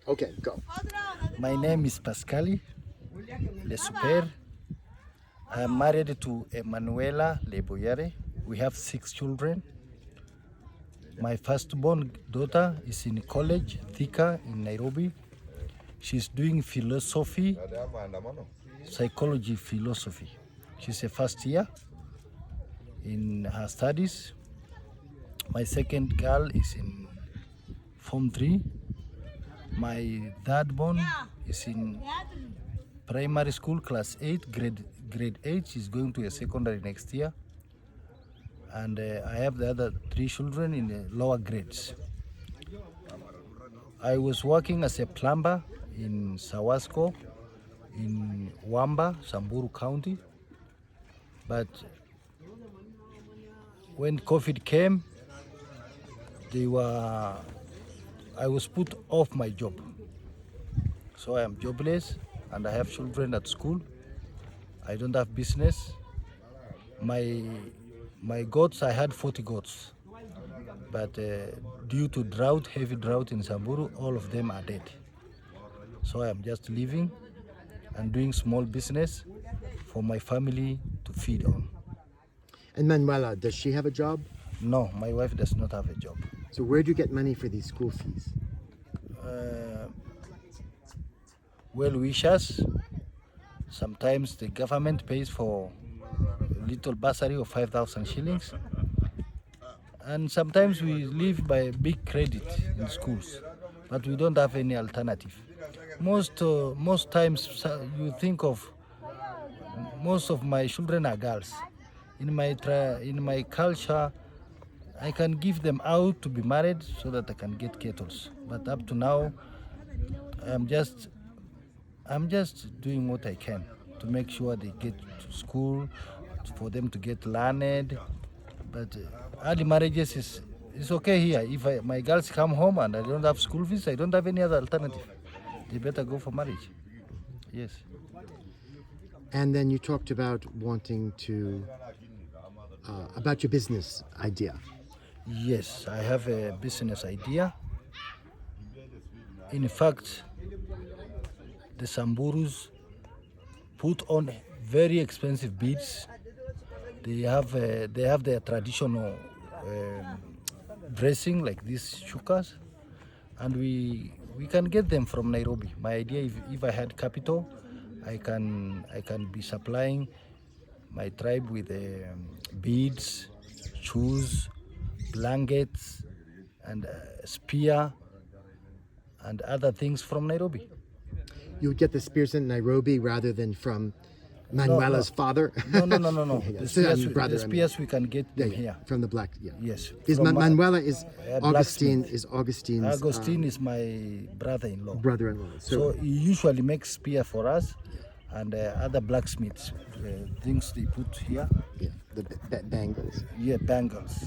Okay, go. My name is Paskali Le Super. I'm married to Emanuela Leboyere. We have 6 children. My firstborn daughter is in college, Thika, in Nairobi. She's doing philosophy, psychology philosophy. She's a first year in her studies. My second girl is in Form 3. My third born is in primary school, class 8, grade 8. She's going to a secondary next year. And I have the other 3 children in the lower grades. I was working as a plumber in Sawasco, in Wamba, Samburu County. But when COVID came, I was put off my job. So I am jobless and I have children at school. I don't have business. My goats, I had 40 goats. But due to drought, heavy drought in Samburu, all of them are dead. So I am just living and doing small business for my family to feed on. And Manuela, does she have a job? No, my wife does not have a job. So where do you get money for these school fees? Well wishers. Sometimes the government pays for a little bursary of 5,000 shillings. And sometimes we live by big credit in schools, but we don't have any alternative. Most times you think of, most of my children are girls. In my culture, I can give them out to be married so that I can get kettles. But up to now, I'm just doing what I can to make sure they get to school, for them to get learned. But early marriages is okay here. If my girls come home and I don't have school fees, I don't have any other alternative. They better go for marriage. Yes. And then you talked about wanting to, about your business idea. Yes, I have a business idea. In fact, the Samburus put on very expensive beads. They have their traditional dressing like these shukas, and we can get them from Nairobi. My idea, if I had capital, I can be supplying my tribe with beads, shoes, blankets, and spear, and other things from Nairobi. You would get the spears in Nairobi rather than from Manuela's father? No. Yeah, The brother, spears we can get them here. From the black, yeah. Yes. Is from Manuela is blacksmith. Augustine's Agustin is my brother-in-law. brother-in-law. So he usually makes spear for us, and other blacksmiths, things they put here. yeah, the bangles, Yeah, bangles.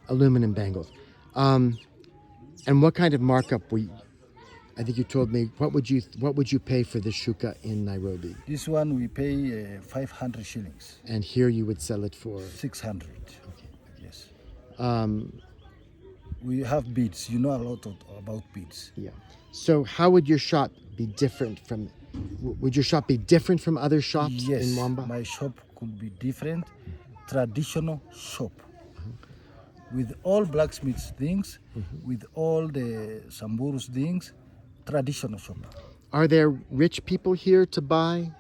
aluminum bangles. And what kind of markup I think you told me. What would you pay for the shuka in Nairobi? This one we pay 500 shillings. And here you would sell it for 600. Okay. Yes. Um, We have beads. You know a lot about beads. yeah. So how would your shop be different from? Would your shop be different from other shops Yes, in Wamba? my shop could be different. Traditional shop. With all blacksmiths things, with all the Samburu's things, traditional shop. Are there rich people here to buy?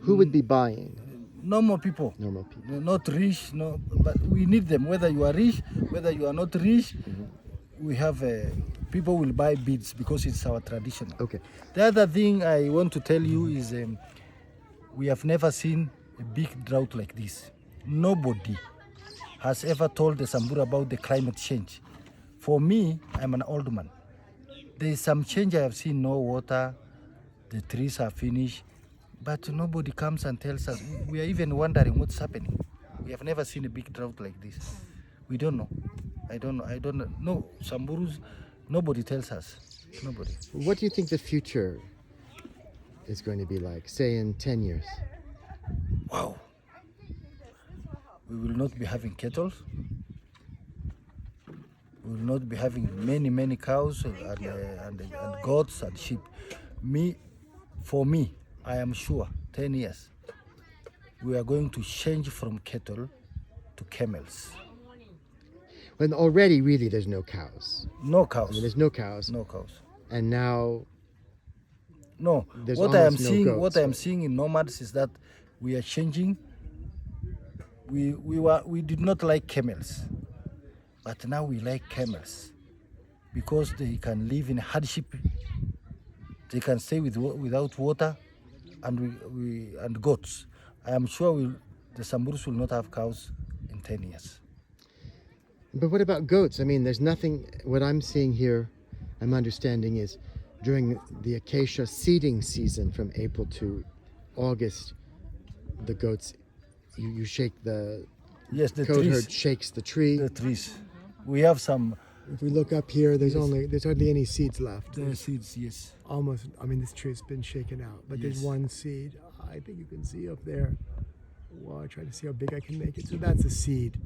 Who would be buying? Normal people. Normal people. Not rich, no, but we need them. Whether you are rich, whether you are not rich, we have people will buy beads because it's our tradition. Okay. The other thing I want to tell you is we have never seen a big drought like this. Nobody has ever told the Samburu about the climate change. For me, I'm an old man. There is some change I have seen, no water, the trees are finished, but nobody comes and tells us. We are even wondering what's happening. We have never seen a big drought like this. We don't know. I don't know. No, Samburus, nobody tells us. Nobody. What do you think the future is going to be like, say in 10 years? Wow. We will not be having cattle. we will not be having many cows and goats and sheep. For me, I am sure 10 years, we are going to change from cattle to camels. When already, really, there's no cows. No cows. I mean, there's no cows. No cows. And now No. there's What I am almost no seeing, goats, what I am right? seeing in nomads is that we are changing. We did not like camels, but now we like camels because they can live in hardship. They can stay without water, and goats. I am sure the Samburus will not have cows in 10 years. But what about goats? I mean, there's nothing, what I'm seeing here, I'm understanding is during the acacia seeding season from April to August, the goats, you shake the Yes, the goat trees. herd shakes the tree. The trees. We have some If we look up here, there's hardly any seeds left. seeds. Yes. Almost, I mean, this tree has been shaken out, but there's Yes. one seed. I think you can see up there. Well, I try to see how big I can make it. So that's a seed.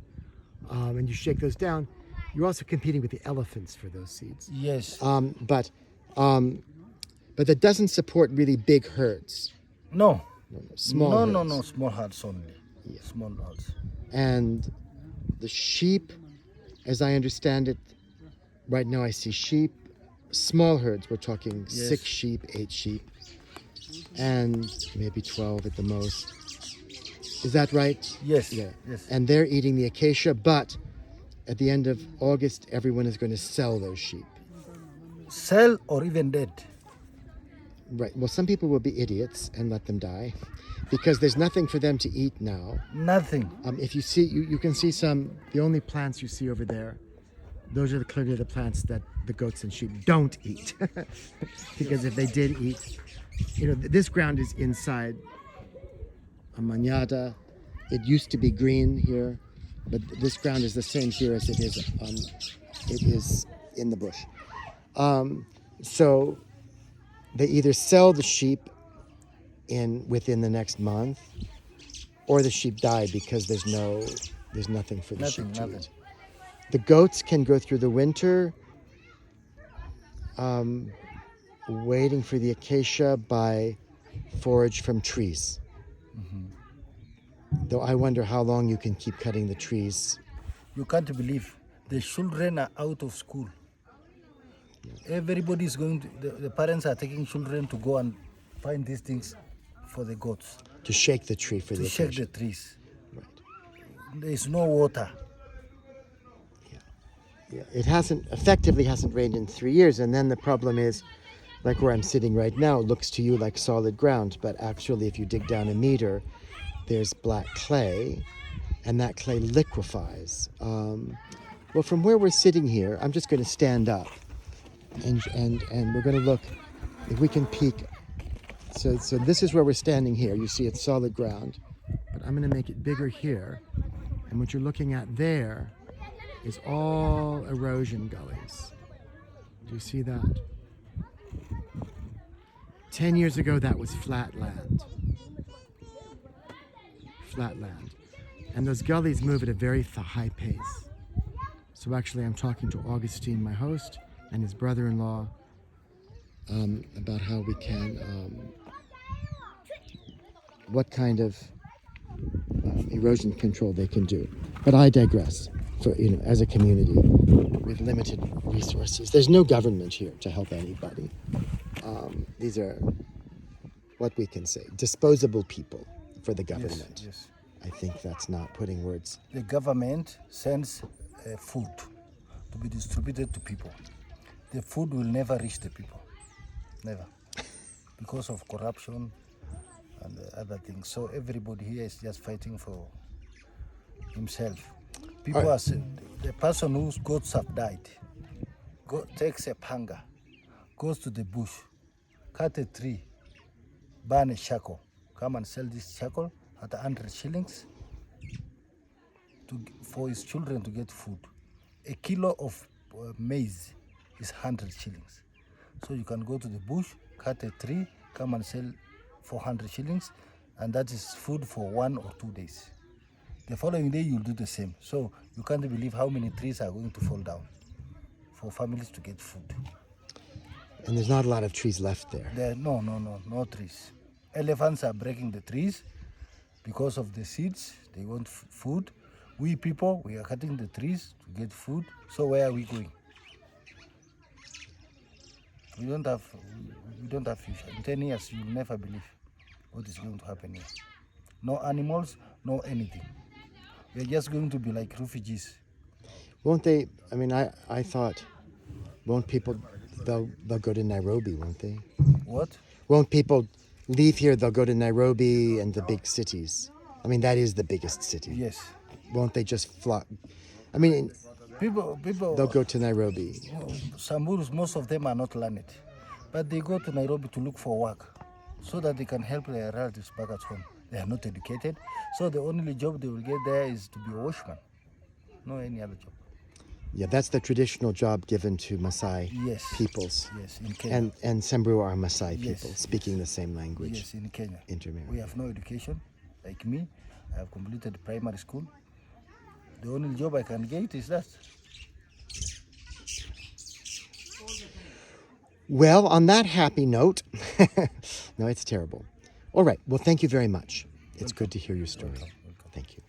And you shake those down. You're also competing with the elephants for those seeds. Yes. But that doesn't support really big herds. No. Small herds. No. Small herds only. Yeah. Small herds. And the sheep, as I understand it, right now I see sheep, small herds. We're talking Yes. 6 sheep, 8 sheep, and maybe 12 at the most. Is that right? Yes. Yeah. Yes. And they're eating the acacia, but at the end of August, everyone is going to sell those sheep. Sell or even dead. Right. Well, some people will be idiots and let them die because there's nothing for them to eat now. Nothing. If you see, you can see the only plants you see over there, those are clearly the plants that the goats and sheep don't eat. Because if they did eat, this ground is inside a manada. It used to be green here, but this ground is the same here as it is in the bush. So they either sell the sheep within the next month, or the sheep die because there's nothing for the sheep to eat. The goats can go through the winter waiting for the acacia by forage from trees. Though I wonder how long you can keep cutting the trees. You can't believe the children are out of school. Everybody is going to, the parents are taking children to go and find these things for the goats. To shake the tree for the To shake acacia. the trees. Right. There is no water. Yeah. It effectively hasn't rained in 3 years, and then the problem is, like where I'm sitting right now, it looks to you like solid ground, but actually if you dig down a meter, there's black clay, and that clay liquefies. Well, from where we're sitting here, I'm just going to stand up, and we're going to look if we can peek. So this is where we're standing here. You see it's solid ground, but I'm going to make it bigger here, and what you're looking at there is all erosion gullies. Do you see that? 10 years ago, that was flat land. Flat land. And those gullies move at a very high pace. So actually, I'm talking to Augustine, my host, and his brother-in-law about how we can, what kind of erosion control they can do. But I digress. For as a community with limited resources, there's no government here to help anybody. These are what we can say disposable people for the government. Yes. I think that's not putting words. The government sends food to be distributed to people. The food will never reach the people. Never. Because of corruption and other things. So everybody here is just fighting for himself. People are saying, the person whose goats have died takes a panga, goes to the bush, cut a tree, burn a shackle, come and sell this shackle at 100 shillings for his children to get food. A kilo of maize is 100 shillings. So you can go to the bush, cut a tree, come and sell for 100 shillings, and that is food for 1 or 2 days. The following day you'll do the same. So you can't believe how many trees are going to fall down. for families to get food. And there's not a lot of trees left there. There, no trees. Elephants are breaking the trees because of the seeds. They want food. We people, we are cutting the trees to get food. So where are we going? We don't have future. In 10 years, you'll never believe what is going to happen here. No animals, no anything. We're just going to be like refugees. Won't they? I mean, I thought, won't people? They'll go to Nairobi, won't they? What? Won't people leave here? They'll go to Nairobi and the big cities. I mean, that is the biggest city. Yes. Won't they just flock? I mean, People. they'll go to Nairobi. Samburus, most of them are not learned, but they go to Nairobi to look for work, so that they can help their relatives back at home. They are not educated, so the only job they will get there is to be a washman, no any other job. Yeah, that's the traditional job given to Maasai Yes. peoples. Yes, in Kenya. And Samburu are Maasai Yes, people speaking the same language. Yes, in Kenya. Intermarried. We have no education, like me. I have completed primary school. The only job I can get is that. Well, on that happy note, no, it's terrible. All right. Well, thank you very much. It's good to hear your story. Welcome. Thank you.